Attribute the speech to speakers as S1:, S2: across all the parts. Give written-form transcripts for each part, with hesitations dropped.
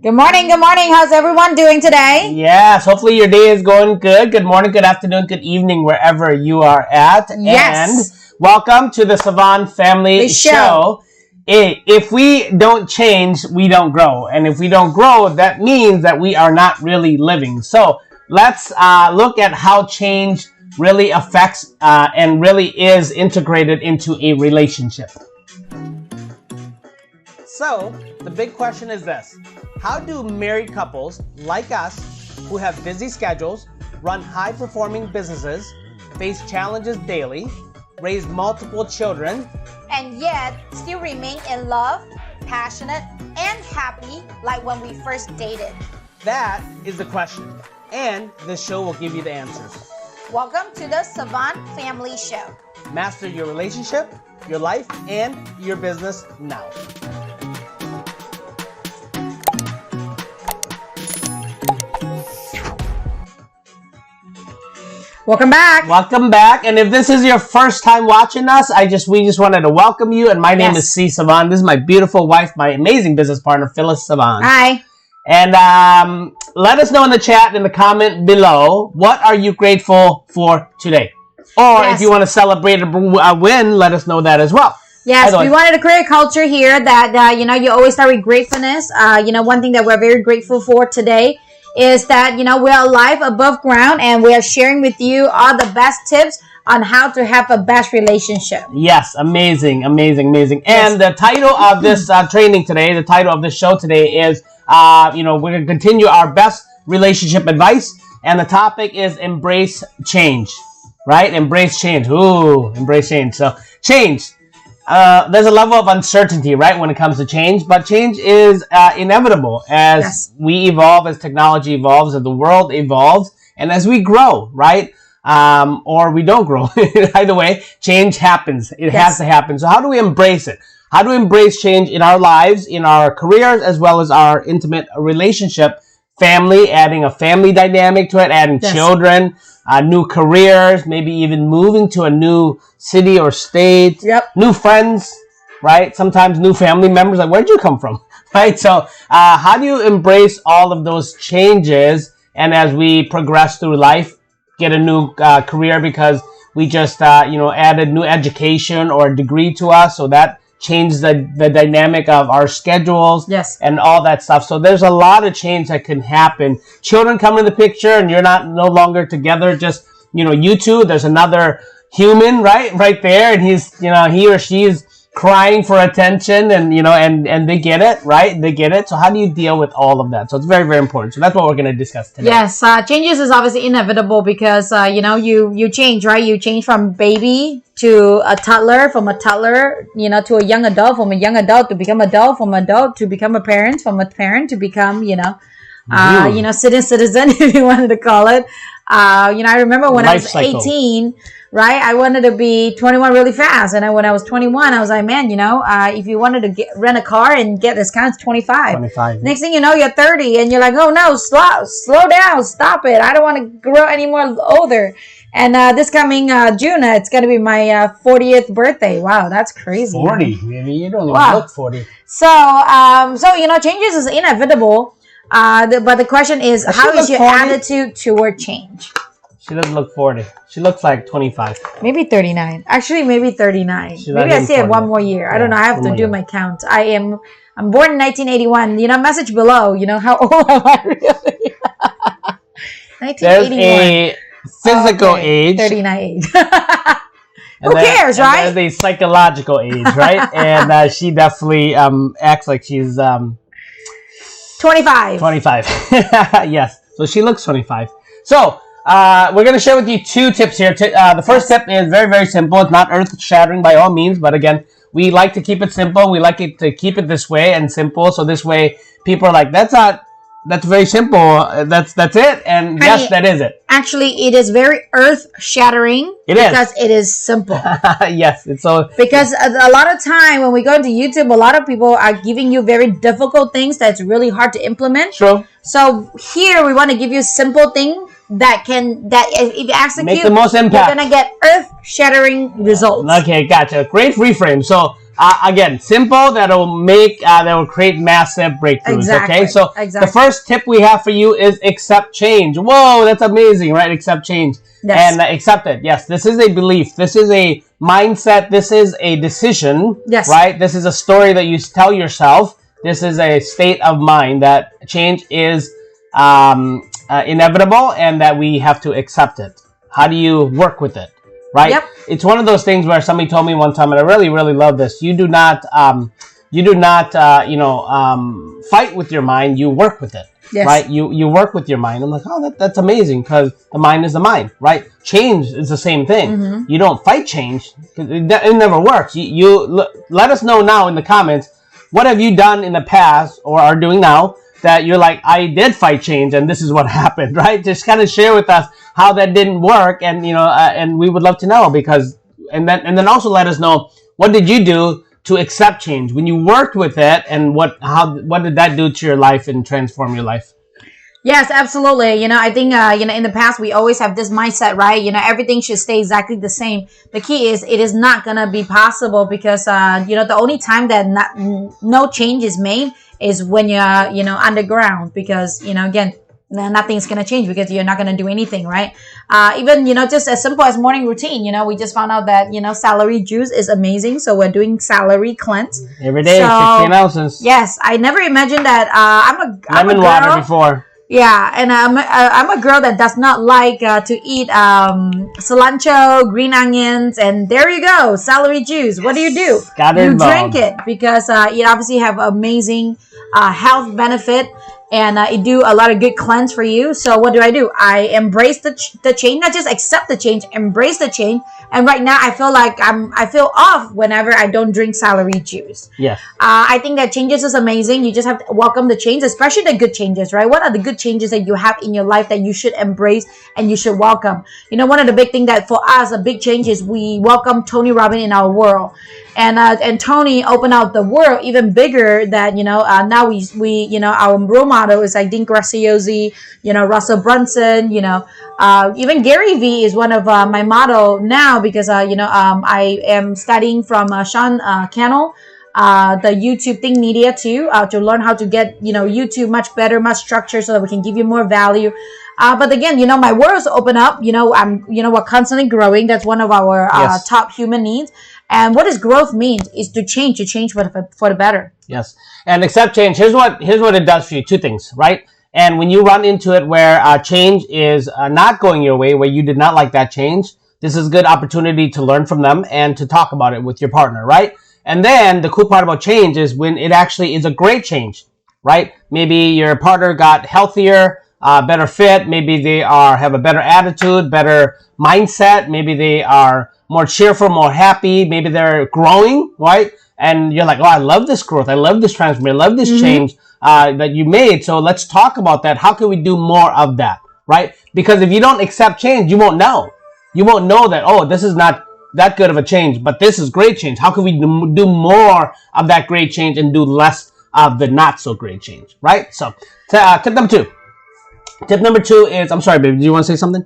S1: Good morning. Good morning. How's everyone doing today?
S2: Yes, hopefully your day is going good. Good morning, good afternoon, good evening, wherever you are at.
S1: Yes.
S2: And welcome to the Savanh Family Show. If we don't change, we don't grow. And if we don't grow, that means that we are not really living. So let's look at how change really affects and really is integrated into a relationship. So, the big question is this. How do married couples like us, who have busy schedules, run high-performing businesses, face challenges daily, raise multiple children,
S1: and yet still remain in love, passionate, and happy like when we first dated?
S2: That is the question, and this show will give you the answers.
S1: Welcome to the Savanh Family Show.
S2: Master your relationship, your life, and your business now.
S1: Welcome back.
S2: Welcome back. And if this is your first time watching us, we just wanted to welcome you. And my name is C. Savanh. This is my beautiful wife, my amazing business partner, Phyllis Savanh.
S1: Hi.
S2: And let us know in the chat, in the comment below, what are you grateful for today? Or if you want to celebrate a win, let us know that as well.
S1: Yes, we wanted to create a culture here that, you always start with gratefulness. One thing that we're very grateful for today is that, we're alive above ground and we are sharing with you all the best tips on how to have a best relationship.
S2: Yes, amazing, amazing, amazing. And the title of this training today, the title of this show today is, we're going to continue our best relationship advice. And the topic is embrace change, right? Embrace change. Ooh, embrace change. So change. There's a level of uncertainty, right, when it comes to change, but change is inevitable as we evolve, as technology evolves, as the world evolves, and as we grow, right? Or we don't grow. Either way, change happens. It has to happen. So how do we embrace it? How do we embrace change in our lives, in our careers, as well as our intimate relationship, family, adding a family dynamic to it, adding children, new careers, maybe even moving to a new city or state, new friends, right? Sometimes new family members, like, where'd you come from, right? So how do you embrace all of those changes and as we progress through life, get a new career because we just, added new education or degree to us, so that change the dynamic of our schedules and all that stuff. So there's a lot of change that can happen. Children come in the picture and you're no longer together, just, you two. There's another human right there, and he's, he or she is crying for attention, and, and they get it, right? They get it. So how do you deal with all of that? So it's very, very important. So that's what we're going to discuss today.
S1: Yes, changes is obviously inevitable because, you change, right? You change from baby to a toddler, from a toddler, to a young adult, from a young adult to become adult, from adult to become a parent, from a parent to become, citizen, if you wanted to call it. I remember when I was 18, right? I wanted to be 21 really fast. And when I was 21, I was like, man, if you wanted to rent a car and get this car, it's 25. Next thing you know, you're 30 and you're like, oh no, slow down, stop it. I don't want to grow any more older. And this coming June, it's going to be my 40th birthday. Wow, that's crazy.
S2: 40? Maybe you don't even look 40.
S1: So, changes is inevitable. But the question is, how is your attitude toward change?
S2: She doesn't look 40. She looks like 25.
S1: Maybe 39. Actually, maybe 39. Maybe I say it one more year. I don't know. I have to do my count. I'm born in 1981. Message below. How old am I really? 1981.
S2: There's a physical age.
S1: 39 age. Who cares, right?
S2: There's a psychological age, right? And she definitely acts like she's
S1: 25.
S2: 25. Yes. So she looks 25. So we're going to share with you two tips here. The first tip is very, very simple. It's not earth-shattering by all means, but again, we like to keep it simple. We like it to keep it this way and simple. So this way, people are like, that's very simple. That's it. And yes, that is it.
S1: Actually, it is very earth-shattering because it is simple.
S2: Yes. It's so
S1: because a lot of time when we go into YouTube, a lot of people are giving you very difficult things that's really hard to implement.
S2: True.
S1: So here we want to give you a simple thing that if you execute,
S2: make the most impact.
S1: You're gonna get earth-shattering results.
S2: Okay, gotcha. Great reframe. So again, simple that will create massive breakthroughs.
S1: Exactly.
S2: Okay, so the first tip we have for you is accept change. Whoa, that's amazing, right? Accept change. Yes. And accept it. Yes, this is a belief. This is a mindset. This is a decision.
S1: Yes.
S2: Right? This is a story that you tell yourself. This is a state of mind that change is inevitable and that we have to accept it. How do you work with it? Right?
S1: Yep.
S2: It's one of those things where somebody told me one time, and I really, really love this. You do not fight with your mind. You work with it. Yes. Right? You work with your mind. I'm like, oh, that's amazing, because the mind is the mind, right? Change is the same thing. Mm-hmm. You don't fight change. It never works. Let us know now in the comments, what have you done in the past or are doing now that you're like, I did fight change and this is what happened, right? Just kind of share with us how that didn't work, and and we would love to know, because and then also let us know, what did you do to accept change when you worked with it, and what did that do to your life and transform your life?
S1: Yes, absolutely. I think, in the past, we always have this mindset, right? Everything should stay exactly the same. The key is it is not going to be possible, because, the only time that no change is made is when you're, underground, because, again, nothing's going to change because you're not going to do anything, right? Even, just as simple as morning routine, we just found out that, celery juice is amazing. So we're doing celery cleanse.
S2: Every day, 16 ounces.
S1: Yes. I never imagined that. I'm a girl,
S2: water before.
S1: Yeah, and I'm a girl that does not like to eat cilantro, green onions, and there you go, celery juice. What do? You drink it, because it obviously have amazing health benefit, and it do a lot of good cleanse for you. So what do? I embrace the change, not just accept the change, embrace the change. And right now I feel like I feel off whenever I don't drink celery juice.
S2: Yes.
S1: I think that changes is amazing. You just have to welcome the change, especially the good changes, right? What are the good changes that you have in your life that you should embrace and you should welcome? One of the big thing that for us, a big change is we welcome Tony Robbins in our world. And Tony opened out the world even bigger, that now we our role model is like Dean Graziosi, Russell Brunson, even Gary Vee is one of my model now, because I am studying from Sean Cannell, the YouTube Think Media too, to learn how to get YouTube much better, much structured, so that we can give you more value. But again, my world's open up. We're constantly growing. That's one of our top human needs. And what does growth mean? Is to change for the better.
S2: Yes. And accept change. Here's what it does for you. Two things, right? And when you run into it where change is not going your way, where you did not like that change, this is a good opportunity to learn from them and to talk about it with your partner, right? And then the cool part about change is when it actually is a great change, right? Maybe your partner got healthier, better fit. Maybe they have a better attitude, better mindset. Maybe they are more cheerful, more happy. Maybe they're growing, right? And you're like, oh, I love this growth. I love this transformation. I love this change that you made. So let's talk about that. How can we do more of that, right? Because if you don't accept change, you won't know. You won't know that, oh, this is not that good of a change, but this is great change. How can we do more of that great change and do less of the not so great change, right? So tip number two. Tip number two is, I'm sorry, baby, do you want to say something?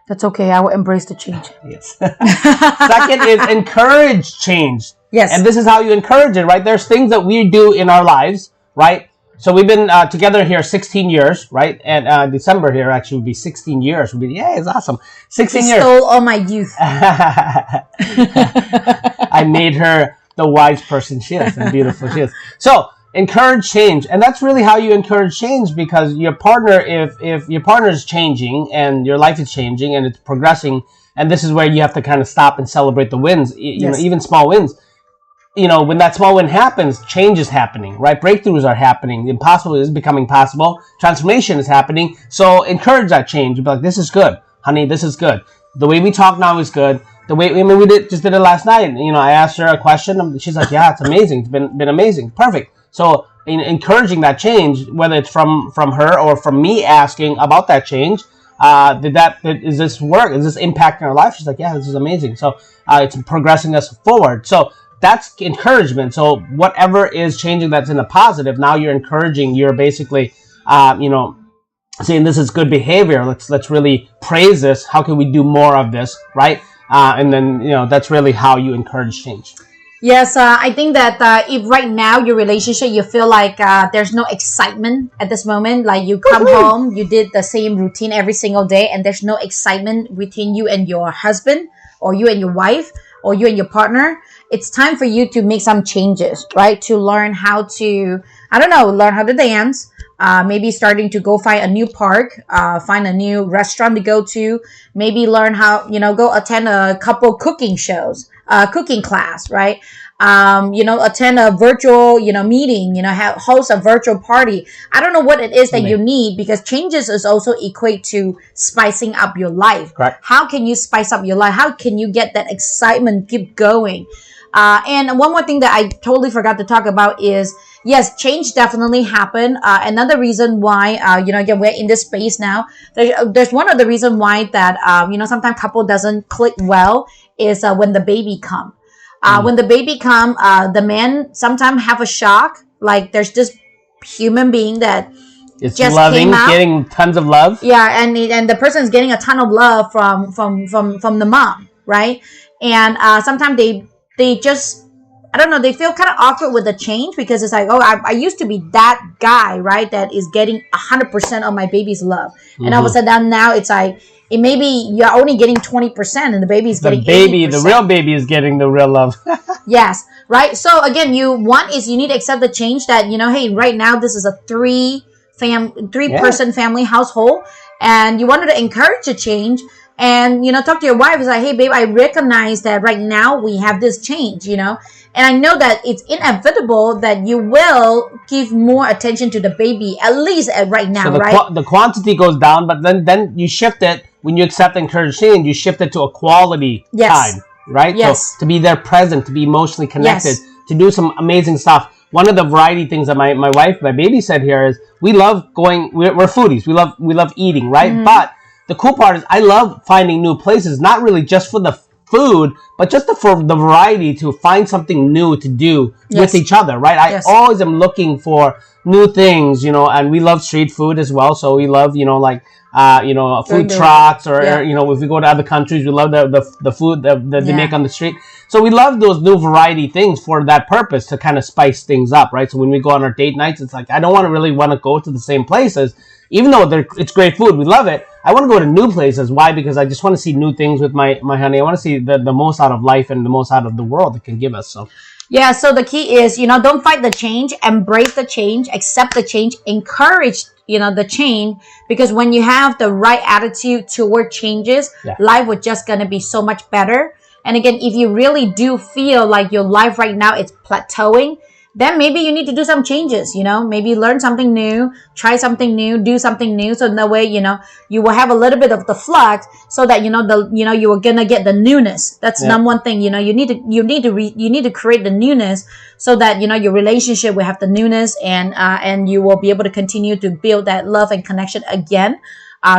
S1: That's okay. I will embrace the change.
S2: Yes. Second is encourage change.
S1: Yes.
S2: And this is how you encourage it, right? There's things that we do in our lives, right? So we've been together here 16 years, right? And December here actually would be 16 years. Yeah, it's awesome. 16 years.
S1: Stole all my youth.
S2: I made her the wise person she is and beautiful she is. So encourage change. And that's really how you encourage change, because your partner, if your partner is changing and your life is changing and it's progressing, and this is where you have to kind of stop and celebrate the wins, you know, even small wins. When that small win happens, change is happening, right? Breakthroughs are happening. The impossible is becoming possible. Transformation is happening. So encourage that change. Be like, this is good, honey. This is good. The way we talk now is good. The way, we just did it last night. I asked her a question. And she's like, yeah, it's amazing. It's been amazing. Perfect. So encouraging that change, whether it's from her or from me asking about that change, is this work? Is this impacting our life? She's like, yeah, this is amazing. So it's progressing us forward. So that's encouragement. So whatever is changing that's in the positive, now you're encouraging. You're basically, saying this is good behavior. Let's really praise this. How can we do more of this, right? And then that's really how you encourage change.
S1: Yes, I think that if right now your relationship you feel like there's no excitement at this moment, like you come home, you did the same routine every single day, and there's no excitement between you and your husband, or you and your wife, or you and your partner, it's time for you to make some changes, right? To learn how to, I don't know, learn how to dance. Maybe starting to go find a new park, find a new restaurant to go to, maybe learn how, go attend a couple cooking shows, cooking class, right? Attend a virtual, meeting, host a virtual party. I don't know what it is that you need, because changes is also equate to spicing up your life.
S2: Correct.
S1: How can you spice up your life? How can you get that excitement, keep going? And one more thing that I totally forgot to talk about is, yes, change definitely happened. Another reason why, again, we're in this space now. There's one other reason why that, sometimes couple doesn't click well is when the baby come. When the baby come, the man sometimes have a shock. Like there's this human being that
S2: it's
S1: just
S2: loving,
S1: came out.
S2: Getting tons of love.
S1: Yeah, and the person is getting a ton of love from the mom, right? And sometimes they just, I don't know, they feel kind of awkward with the change, because it's like, oh, I used to be that guy, right, that is getting 100% of my baby's love. And all of a sudden now it's like, it maybe you're only getting 20% and the baby is getting 80%.
S2: The real baby is getting the real love.
S1: Yes, right? So again, you need to accept the change that, hey, right now this is a three person family household, and you wanted to encourage a change. And, talk to your wife. It's like, hey, babe, I recognize that right now we have this change, and I know that it's inevitable that you will give more attention to the baby, at least right now,
S2: so
S1: right?
S2: The quantity goes down, but then you shift it. When you accept and encourage change, you shift it to a quality time, right?
S1: Yes.
S2: So to be there present, to be emotionally connected,
S1: Yes.
S2: to do some amazing stuff. One of the variety things that my baby said here is, we love going, we're foodies. We love eating, right? Mm-hmm. But the cool part is I love finding new places, not really just for the food, but just for the variety, to find something new to do with each other, right? I always am looking for new things, and we love street food as well. So we love, food trucks, or, if we go to other countries, we love the food that they make on the street. So we love those new variety things for that purpose, to kind of spice things up, right? So when we go on our date nights, it's like, I don't want to go to the same places, even though it's great food, we love it. I want to go to new places. Why? Because I just want to see new things with my honey. I want to see the most out of life and the most out of the world it can give us. So.
S1: Yeah, so the key is, don't fight the change, embrace the change, accept the change, encourage, the change, because when you have the right attitude toward changes, life would just going to be so much better. And again, if you really do feel like your life right now is plateauing, then maybe you need to do some changes, maybe learn something new, try something new, do something new. So in that way, you will have a little bit of the flux, so that, you are going to get the newness. That's number one thing, you need to create the newness, so that, your relationship will have the newness, and you will be able to continue to build that love and connection again.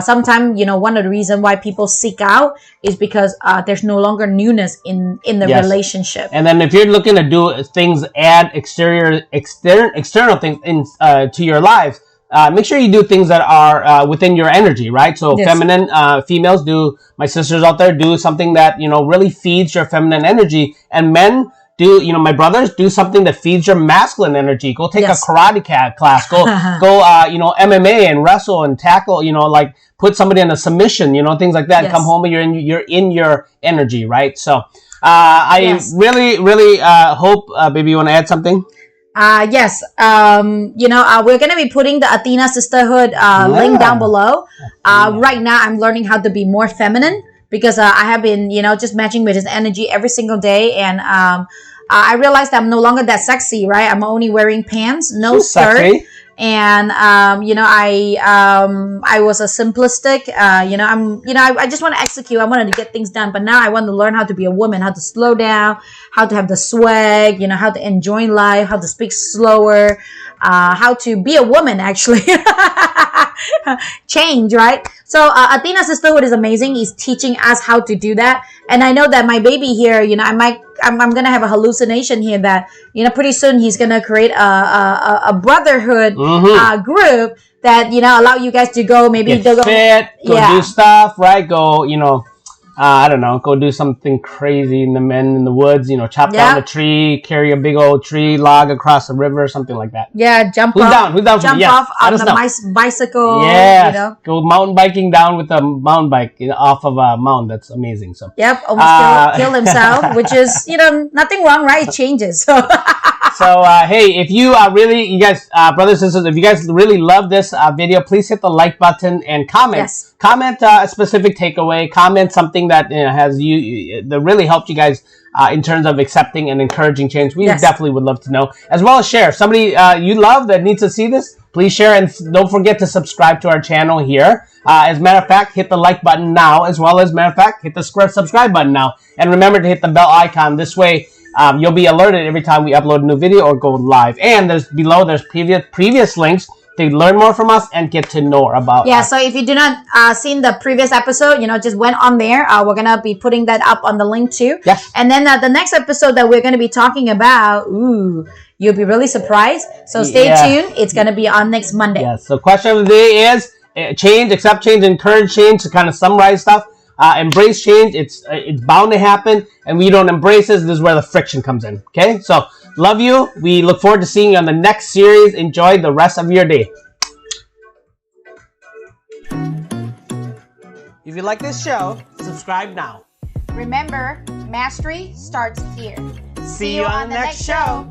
S1: Sometimes, one of the reasons why people seek out is because there's no longer newness in the relationship.
S2: And then if you're looking to do things, add external things to your lives, make sure you do things that are within your energy, right? So feminine females do, my sisters out there, do something that, really feeds your feminine energy. And men do, my brothers, do something that feeds your masculine energy. Go take a karate class. Go, MMA and wrestle and tackle, like put somebody in a submission, things like that. Come home and you're in your energy, right? So, I really, really, hope, baby, you want to add something?
S1: Yes. We're going to be putting the Athena Sisterhood link down below. Right now, I'm learning how to be more feminine, because I have been, just matching with his energy every single day. And I realized I'm no longer that sexy, right? I'm only wearing pants, no skirt. Sexy. And, I was a simplistic, I just want to execute. I wanted to get things done. But now I want to learn how to be a woman, how to slow down, how to have the swag, how to enjoy life, how to speak slower, how to be a woman, actually. Change, right? So Athena Sisterhood is amazing. He's teaching us how to do that. And I know that my baby here, I'm gonna have a hallucination here that, pretty soon he's gonna create a brotherhood group that, allow you guys to go, maybe
S2: get fit, go do stuff, right? Go, I don't know, go do something crazy in the woods, you know, chop down a tree, carry a big old tree log across a river, something like that.
S1: Yeah, jump
S2: Who's
S1: off.
S2: Down? Who's down for
S1: jump
S2: yes.
S1: off on the bicycle.
S2: Yeah,
S1: you know?
S2: Go mountain biking down with a mountain bike off of a mountain. That's amazing. So
S1: yep, almost killed himself, which is, you know, nothing wrong, right? It changes. So.
S2: So, hey, if you you guys, brothers and sisters, if you guys really love this video, please hit the like button and comment.
S1: Yes.
S2: Comment a specific takeaway. Comment something that has that really helped you guys in terms of accepting and encouraging change. We definitely would love to know. As well as share. Somebody you love that needs to see this, please share. And don't forget to subscribe to our channel here. As a matter of fact, hit the like button now. As well as, matter of fact, hit the subscribe button now. And remember to hit the bell icon. This way, you'll be alerted every time we upload a new video or go live. And there's previous links to learn more from us and get to know about us.
S1: So if you do not seen the previous episode, you know, just went on there. We're going to be putting that up on the link too.
S2: Yes.
S1: And then the next episode that we're going to be talking about, you'll be really surprised. So stay tuned. It's going to be on next Monday.
S2: Yes. So question of the day is change, accept change, encourage change, to kind of summarize stuff. Embrace change. It's bound to happen, and we don't embrace it. This is where the friction comes in. Okay, so love you. We look forward to seeing you on the next series. Enjoy the rest of your day. If you like this show, subscribe now.
S1: Remember, mastery starts here.
S2: See you on the next show.